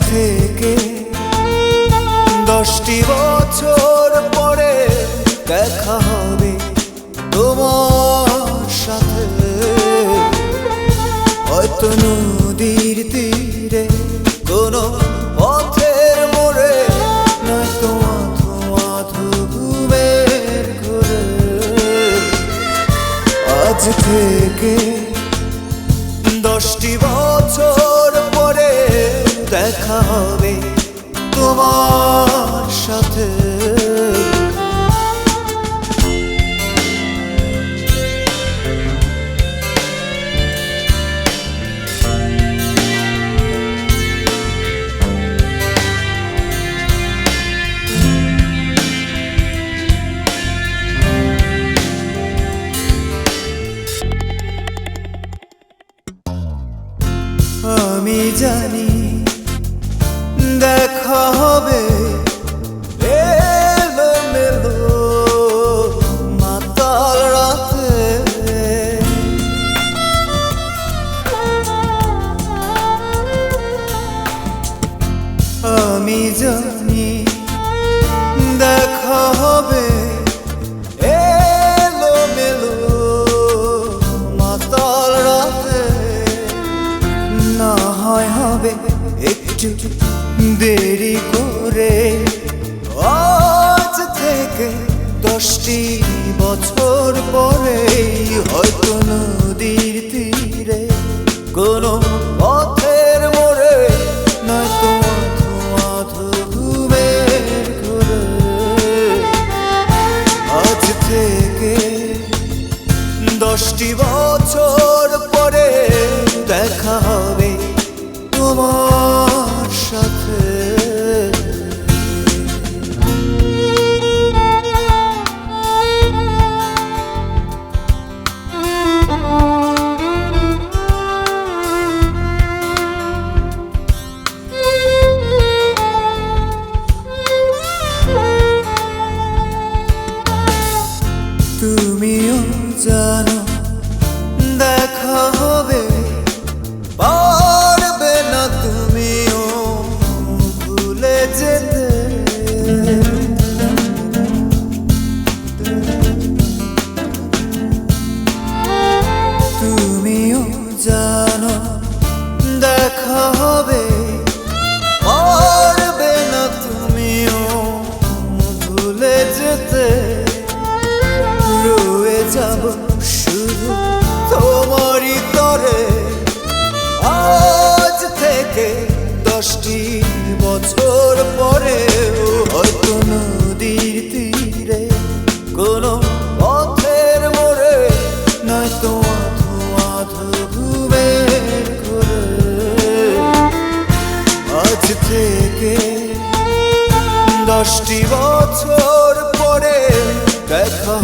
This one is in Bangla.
থেকে 10টি বছর পরে দেখা হবে তোমার সাথে, হয়তো নদীর তীরে কোনো পথের মোড়ে, নয়তো মাধু ঘুমের ঘরে। আজ থেকে 10টি বছর পরে দেখা হবে তোমার সাথে। আমি জানি দেখা হবে এলোমেলো মাতাল রাতে, আমি জানি দেখা হবে এলোমেলো মাতাল রাতে। না হয় হবে একটু দেরি করে, আজ থেকে 10টি বছর পরে হয়তো নদীর তীরে কোনো পথের মোড়ে, নয়তো মাধু ঘুমের ঘরে। আজ থেকে 10টি বছর পরে দেখা হবে তোমার সাথে। তুমিও জানো দেখা হবে, পারবে না তুমিও ভুলে যেতে। তুমিও জানো দেখা হবে, পারবে না তুমিও ভুলে যেতে। রয়ে যাব শুধু তোমারই তরে, আজ থেকে 10টি বছর পরে হয়তো নদীর তীরে কোনো পথের মোড়ে, নয়তো মাধু ঘুমের ঘরে। আজ থেকে 10টি বছর পরে দেখা